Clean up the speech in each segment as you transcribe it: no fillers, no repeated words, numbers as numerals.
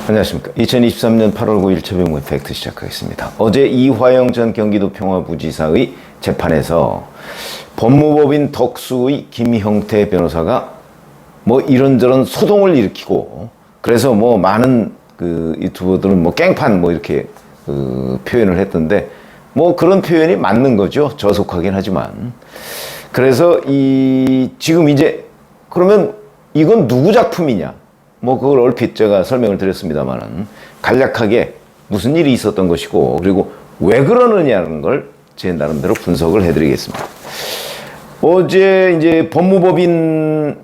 안녕하십니까. 2023년 8월 9일 최병무의 팩트 시작하겠습니다. 어제 이화영 전 경기도 평화부지사의 재판에서 법무법인 덕수의 김형태 변호사가 뭐 이런저런 소동을 일으키고, 그래서 뭐 많은 그 유튜버들은 뭐 깽판 뭐 이렇게 표현을 했던데, 뭐 그런 표현이 맞는 거죠. 저속하긴 하지만. 그래서 지금 이제 그러면 이건 누구 작품이냐? 뭐 그걸 얼핏 제가 설명을 드렸습니다만은 간략하게 무슨 일이 있었던 것이고, 그리고 왜 그러느냐는 걸 제 나름대로 분석을 해드리겠습니다. 어제 이제 법무법인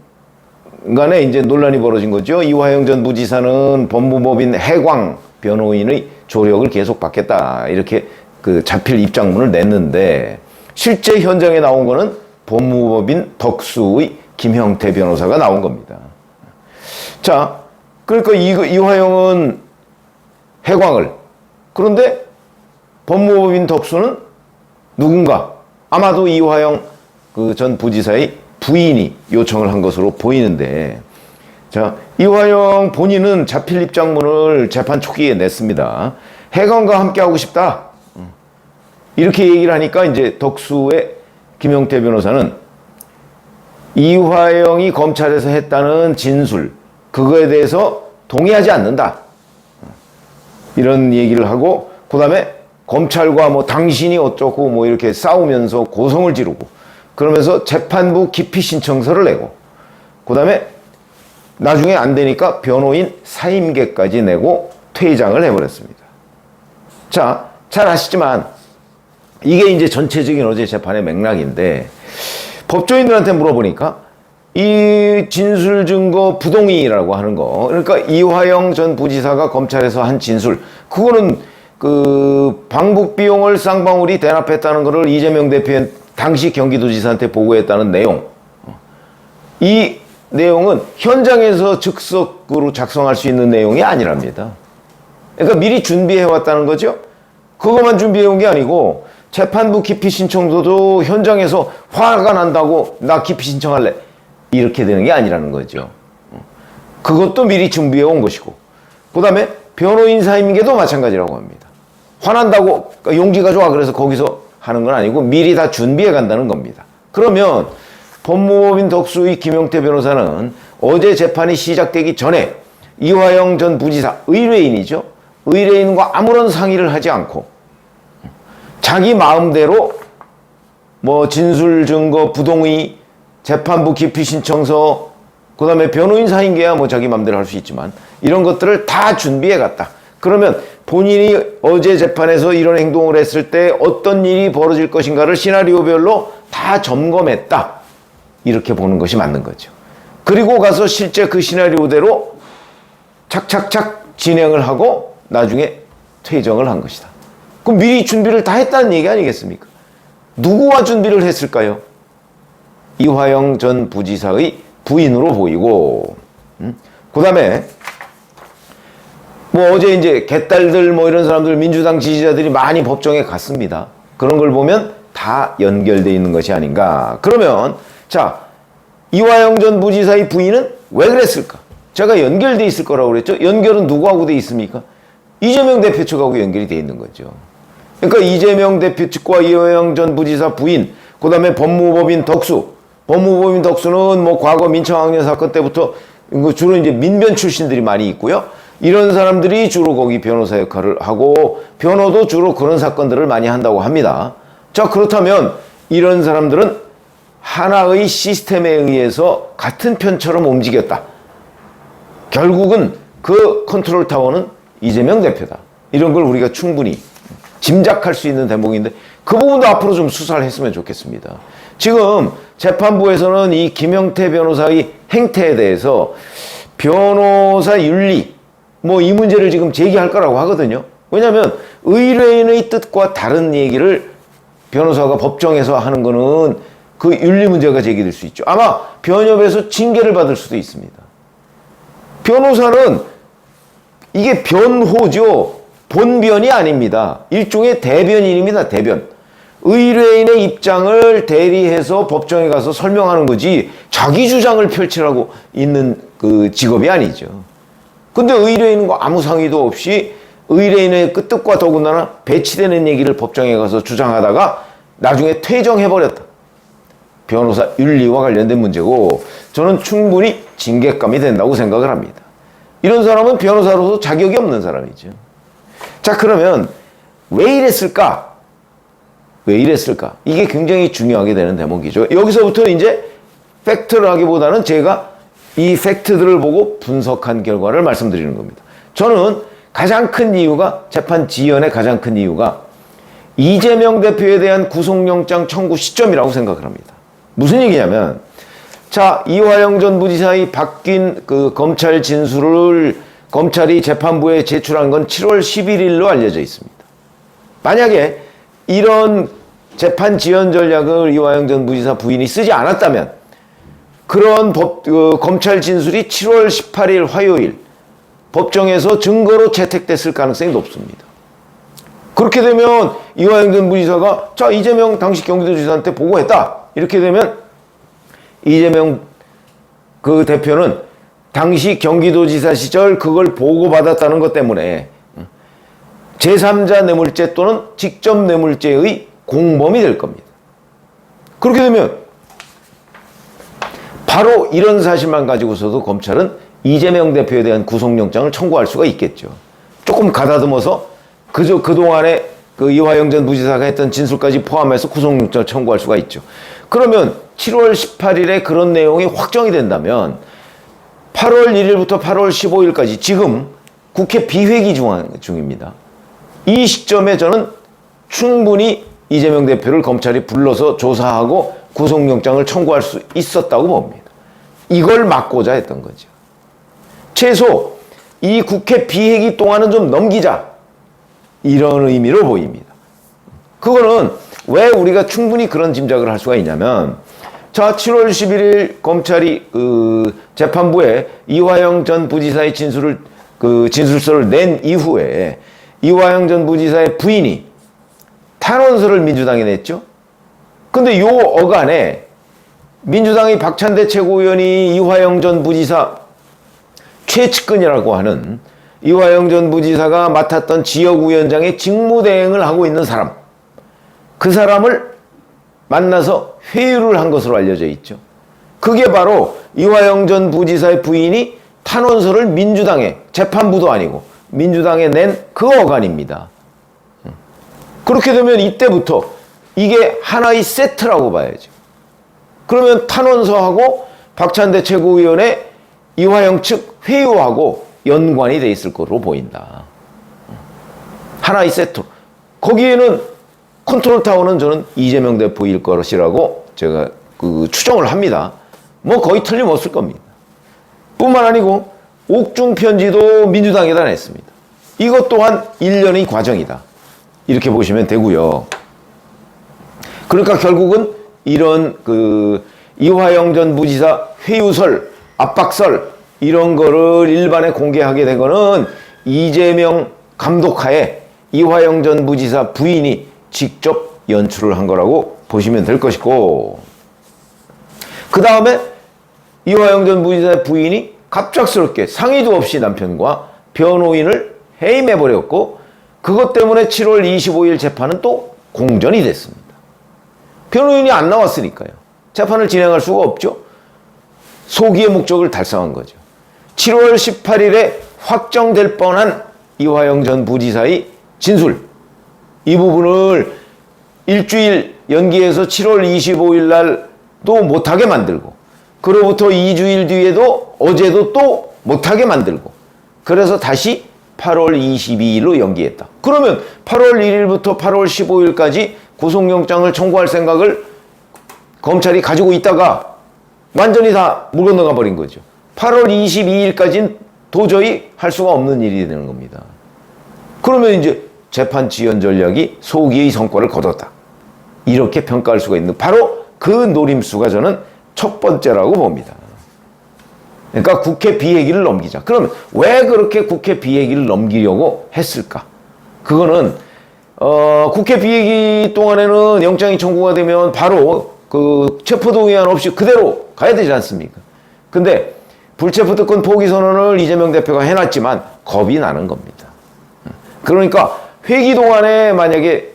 간에 이제 논란이 벌어진 거죠. 이화영 전 부지사는 법무법인 해광 변호인의 조력을 계속 받겠다, 이렇게 그 자필 입장문을 냈는데, 실제 현장에 나온 거는 법무법인 덕수의 김형태 변호사가 나온 겁니다. 자, 그러니까 이화영은 해광을, 그런데 법무법인 덕수는 누군가, 아마도 이화영 그 전 부지사의 부인이 요청을 한 것으로 보이는데, 자, 이화영 본인은 자필 입장문을 재판 초기에 냈습니다. 해광과 함께 하고 싶다, 이렇게 얘기를 하니까 이제 덕수의 김형태 변호사는 이화영이 검찰에서 했다는 진술, 그거에 대해서 동의하지 않는다, 이런 얘기를 하고, 그 다음에 검찰과 뭐 당신이 어쩌고 뭐 이렇게 싸우면서 고성을 지르고, 그러면서 재판부 기피 신청서를 내고, 그 다음에 나중에 안 되니까 변호인 사임계까지 내고 퇴장을 해버렸습니다. 자, 잘 아시지만 이게 이제 전체적인 어제 재판의 맥락인데, 법조인들한테 물어보니까 이 진술 증거 부동의라고 하는 거, 그러니까 이화영 전 부지사가 검찰에서 한 진술, 그거는 그 방북 비용을 쌍방울이 대납했다는 것을 이재명 대표 당시 경기도지사한테 보고했다는 내용, 이 내용은 현장에서 즉석으로 작성할 수 있는 내용이 아니랍니다. 그러니까 미리 준비해 왔다는 거죠. 그것만 준비해 온 게 아니고 재판부 기피 신청서도 현장에서 화가 난다고 나 기피 신청할래, 이렇게 되는 게 아니라는 거죠. 그것도 미리 준비해 온 것이고, 그 다음에 변호인 사임계도 마찬가지라고 합니다. 화난다고 용지가 좋아 그래서 거기서 하는 건 아니고 미리 다 준비해 간다는 겁니다. 그러면 법무법인 덕수의 김형태 변호사는 어제 재판이 시작되기 전에 이화영 전 부지사, 의뢰인이죠, 의뢰인과 아무런 상의를 하지 않고 자기 마음대로 뭐 진술 증거 부동의, 재판부 기피 신청서, 그 다음에 변호인 사임계야 뭐 자기 마음대로 할 수 있지만 이런 것들을 다 준비해 갔다. 그러면 본인이 어제 재판에서 이런 행동을 했을 때 어떤 일이 벌어질 것인가를 시나리오별로 다 점검했다, 이렇게 보는 것이 맞는 거죠. 그리고 가서 실제 그 시나리오대로 착착착 진행을 하고 나중에 퇴정을 한 것이다. 그럼 미리 준비를 다 했다는 얘기 아니겠습니까? 누구와 준비를 했을까요? 이화영 전 부지사의 부인으로 보이고, 그 다음에 뭐 어제 이제 개딸들 뭐 이런 사람들, 민주당 지지자들이 많이 법정에 갔습니다. 그런 걸 보면 다 연결되어 있는 것이 아닌가. 그러면 자, 이화영 전 부지사의 부인은 왜 그랬을까? 제가 연결돼 있을 거라고 그랬죠. 연결은 누구하고 돼 있습니까? 이재명 대표 측하고 연결이 돼 있는 거죠. 그러니까 이재명 대표 측과 이화영 전 부지사 부인, 그 다음에 법무법인 덕수, 법무법인 덕수는 뭐 과거 민청학년 사건 때부터 주로 이제 민변 출신들이 많이 있고요. 이런 사람들이 주로 거기 변호사 역할을 하고, 변호도 주로 그런 사건들을 많이 한다고 합니다. 자, 그렇다면 이런 사람들은 하나의 시스템에 의해서 같은 편처럼 움직였다. 결국은 그 컨트롤 타워는 이재명 대표다. 이런 걸 우리가 충분히 짐작할 수 있는 대목인데, 그 부분도 앞으로 좀 수사를 했으면 좋겠습니다. 지금 재판부에서는 이 김형태 변호사의 행태에 대해서 변호사 윤리, 뭐 이 문제를 지금 제기할 거라고 하거든요. 왜냐하면 의뢰인의 뜻과 다른 얘기를 변호사가 법정에서 하는 거는 그 윤리 문제가 제기될 수 있죠. 아마 변협에서 징계를 받을 수도 있습니다. 변호사는 이게 변호죠. 본변이 아닙니다. 일종의 대변인입니다. 대변. 의뢰인의 입장을 대리해서 법정에 가서 설명하는 거지 자기 주장을 펼치라고 있는 그 직업이 아니죠. 근데 의뢰인과 아무 상의도 없이 의뢰인의 그 뜻과 더군다나 배치되는 얘기를 법정에 가서 주장하다가 나중에 퇴정해버렸다. 변호사 윤리와 관련된 문제고 저는 충분히 징계감이 된다고 생각을 합니다. 이런 사람은 변호사로서 자격이 없는 사람이죠. 자, 그러면 왜 이랬을까? 왜 이랬을까? 이게 굉장히 중요하게 되는 대목이죠. 여기서부터 이제 팩트를 하기보다는 제가 이 팩트들을 보고 분석한 결과를 말씀드리는 겁니다. 저는 가장 큰 이유가, 재판 지연의 가장 큰 이유가 이재명 대표에 대한 구속영장 청구 시점이라고 생각을 합니다. 무슨 얘기냐면, 자, 이화영 전 부지사의 바뀐 그 검찰 진술을 검찰이 재판부에 제출한 건 7월 11일로 알려져 있습니다. 만약에 이런 재판 지연 전략을 이화영 전 부지사 부인이 쓰지 않았다면 그런 검찰 진술이 7월 18일 화요일 법정에서 증거로 채택됐을 가능성이 높습니다. 그렇게 되면 이화영 전 부지사가 자, 이재명 당시 경기도지사한테 보고했다. 이렇게 되면 이재명 그 대표는 당시 경기도지사 시절 그걸 보고받았다는 것 때문에 제3자 뇌물죄 또는 직접 뇌물죄의 공범이 될 겁니다. 그렇게 되면 바로 이런 사실만 가지고서도 검찰은 이재명 대표에 대한 구속영장을 청구할 수가 있겠죠. 조금 가다듬어서 그동안에 그 이화영 전 부지사가 했던 진술까지 포함해서 구속영장을 청구할 수가 있죠. 그러면 7월 18일에 그런 내용이 확정이 된다면 8월 1일부터 8월 15일까지 지금 국회 비회기 중입니다. 이 시점에 저는 충분히 이재명 대표를 검찰이 불러서 조사하고 구속영장을 청구할 수 있었다고 봅니다. 이걸 막고자 했던 거죠. 최소 이 국회 비회기 동안은 좀 넘기자. 이런 의미로 보입니다. 그거는 왜 우리가 충분히 그런 짐작을 할 수가 있냐면, 자, 7월 11일 검찰이 재판부에 이화영 전 부지사의 진술서를 낸 이후에 이화영 전 부지사의 부인이 탄원서를 민주당에 냈죠. 근데 요 어간에 민주당의 박찬대 최고위원이 이화영 전 부지사 최측근이라고 하는 이화영 전 부지사가 맡았던 지역위원장의 직무대행을 하고 있는 사람, 그 사람을 만나서 회유를 한 것으로 알려져 있죠. 그게 바로 이화영 전 부지사의 부인이 탄원서를 민주당에, 재판부도 아니고 민주당에 낸 그 어간입니다. 그렇게 되면 이때부터 이게 하나의 세트라고 봐야죠. 그러면 탄원서하고 박찬대 최고위원의 이화영 측 회유하고 연관이 돼 있을 것으로 보인다. 하나의 세트. 거기에는 컨트롤타워는 저는 이재명 대표일 것이라고 제가 추정을 합니다. 뭐 거의 틀림없을 겁니다. 뿐만 아니고 옥중 편지도 민주당에다 냈습니다. 이것 또한 일련의 과정이다. 이렇게 보시면 되고요. 그러니까 결국은 이런 이화영 전 부지사 회유설, 압박설 이런 거를 일반에 공개하게 된 거는 이재명 감독하에 이화영 전 부지사 부인이 직접 연출을 한 거라고 보시면 될 것이고, 그 다음에 이화영 전 부지사 부인이 갑작스럽게 상의도 없이 남편과 변호인을 해임해버렸고, 그것 때문에 7월 25일 재판은 또 공전이 됐습니다. 변호인이 안 나왔으니까요. 재판을 진행할 수가 없죠. 소기의 목적을 달성한 거죠. 7월 18일에 확정될 뻔한 이화영 전 부지사의 진술, 이 부분을 일주일 연기해서 7월 25일 날도 못하게 만들고, 그로부터 2주일 뒤에도 어제도 또 못하게 만들고, 그래서 다시 8월 22일로 연기했다. 그러면 8월 1일부터 8월 15일까지 구속영장을 청구할 생각을 검찰이 가지고 있다가 완전히 다 물 건너가 버린 거죠. 8월 22일까지는 도저히 할 수가 없는 일이 되는 겁니다. 그러면 이제 재판 지연 전략이 소기의 성과를 거뒀다. 이렇게 평가할 수가 있는, 바로 그 노림수가 저는 첫 번째라고 봅니다. 그러니까 국회 비회기를 넘기자. 그러면 왜 그렇게 국회 비회기를 넘기려고 했을까? 그거는 국회 비회기 동안에는 영장이 청구가 되면 바로 체포동의안 없이 그대로 가야 되지 않습니까? 근데 불체포 특권 포기 선언을 이재명 대표가 해놨지만 겁이 나는 겁니다. 그러니까 회기 동안에 만약에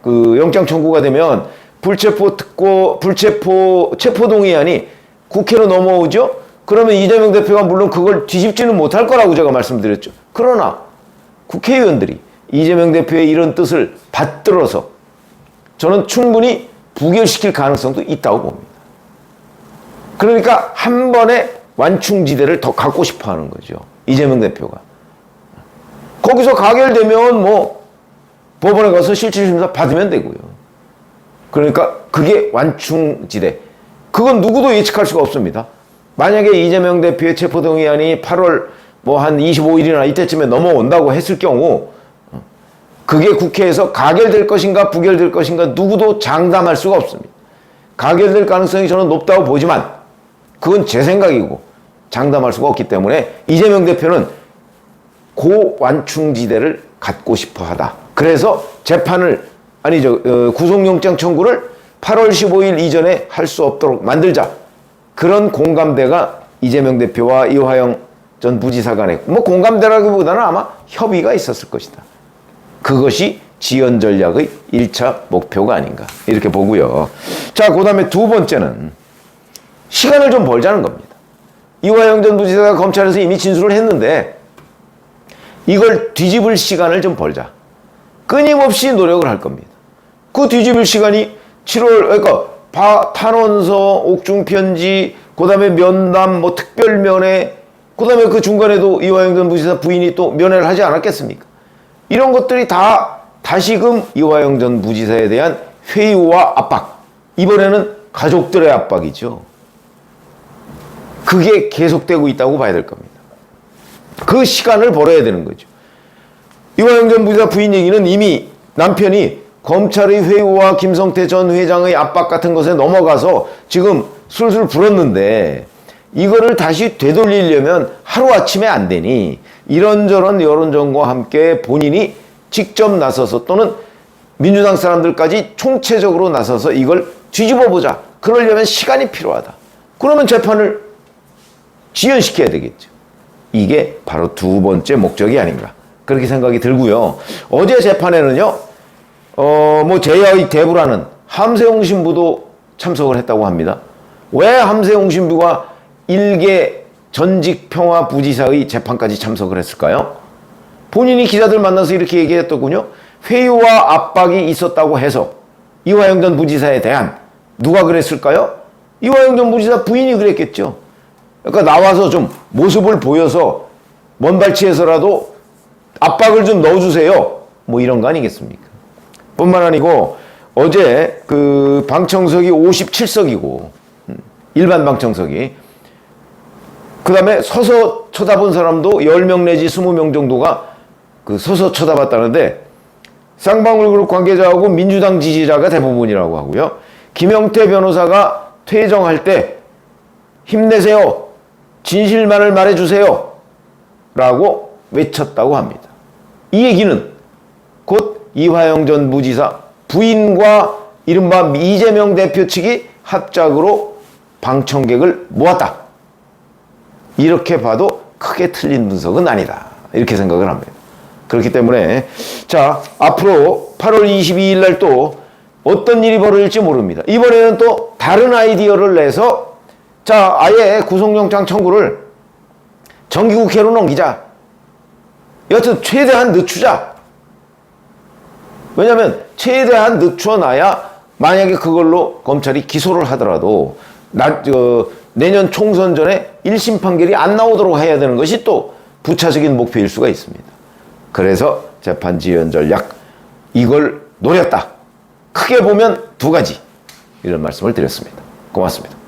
그 영장 청구가 되면 체포동의안이 국회로 넘어오죠? 그러면 이재명 대표가 물론 그걸 뒤집지는 못할 거라고 제가 말씀드렸죠. 그러나 국회의원들이 이재명 대표의 이런 뜻을 받들어서 저는 충분히 부결시킬 가능성도 있다고 봅니다. 그러니까 한 번에 완충지대를 더 갖고 싶어 하는 거죠. 이재명 대표가. 거기서 가결되면 뭐 법원에 가서 실질심사 받으면 되고요. 그러니까 그게 완충지대. 그건 누구도 예측할 수가 없습니다. 만약에 이재명 대표의 체포동의안이 8월 뭐 한 25일이나 이때쯤에 넘어온다고 했을 경우 그게 국회에서 가결될 것인가 부결될 것인가 누구도 장담할 수가 없습니다. 가결될 가능성이 저는 높다고 보지만 그건 제 생각이고 장담할 수가 없기 때문에 이재명 대표는 고완충지대를 갖고 싶어 하다. 그래서 구속영장 청구를 8월 15일 이전에 할 수 없도록 만들자. 그런 공감대가 이재명 대표와 이화영 전 부지사 간에 뭐 공감대라기보다는 아마 협의가 있었을 것이다. 그것이 지연 전략의 1차 목표가 아닌가 이렇게 보고요. 자, 그 다음에 두 번째는 시간을 좀 벌자는 겁니다. 이화영 전 부지사가 검찰에서 이미 진술을 했는데 이걸 뒤집을 시간을 좀 벌자. 끊임없이 노력을 할 겁니다. 그 뒤집을 시간이 7월, 그러니까 탄원서, 옥중편지, 그 다음에 면담, 뭐 특별면회, 그 다음에 그 중간에도 이화영 전 부지사 부인이 또 면회를 하지 않았겠습니까? 이런 것들이 다 다시금 이화영 전 부지사에 대한 회유와 압박. 이번에는 가족들의 압박이죠. 그게 계속되고 있다고 봐야 될 겁니다. 그 시간을 벌어야 되는 거죠. 이화영 전 부지사 부인 얘기는 이미 남편이 검찰의 회유와 김성태 전 회장의 압박 같은 것에 넘어가서 지금 술술 불었는데 이거를 다시 되돌리려면 하루아침에 안 되니 이런저런 여론전과 함께 본인이 직접 나서서 또는 민주당 사람들까지 총체적으로 나서서 이걸 뒤집어보자. 그러려면 시간이 필요하다. 그러면 재판을 지연시켜야 되겠죠. 이게 바로 두 번째 목적이 아닌가. 그렇게 생각이 들고요. 어제 재판에는요, 제야의 대부라는 함세웅 신부도 참석을 했다고 합니다. 왜 함세웅 신부가 일개 전직 평화부지사의 재판까지 참석을 했을까요? 본인이 기자들 만나서 이렇게 얘기했더군요. 회유와 압박이 있었다고 해서 이화영 전 부지사에 대한 누가 그랬을까요? 이화영 전 부지사 부인이 그랬겠죠. 그러니까 나와서 좀 모습을 보여서 먼발치에서라도 압박을 좀 넣어주세요. 뭐 이런 거 아니겠습니까? 뿐만 아니고 어제 그 방청석이 57석이고 일반 방청석이 그 다음에 서서 쳐다본 사람도 10명 내지 20명 정도가 그 서서 쳐다봤다는데 쌍방울그룹 관계자하고 민주당 지지자가 대부분이라고 하고요. 김영태 변호사가 퇴정할 때 힘내세요. 진실만을 말해주세요. 라고 외쳤다고 합니다. 이 얘기는 곧 이화영 전 부지사 부인과 이른바 이재명 대표 측이 합작으로 방청객을 모았다. 이렇게 봐도 크게 틀린 분석은 아니다. 이렇게 생각을 합니다. 그렇기 때문에 자, 앞으로 8월 22일 날 또 어떤 일이 벌어질지 모릅니다. 이번에는 또 다른 아이디어를 내서 자, 아예 구속영장 청구를 정기국회로 넘기자. 여튼 최대한 늦추자. 왜냐하면 최대한 늦춰놔야 만약에 그걸로 검찰이 기소를 하더라도 내년 총선 전에 1심 판결이 안 나오도록 해야 되는 것이 또 부차적인 목표일 수가 있습니다. 그래서 재판 지연 전략 이걸 노렸다. 크게 보면 두 가지 이런 말씀을 드렸습니다. 고맙습니다.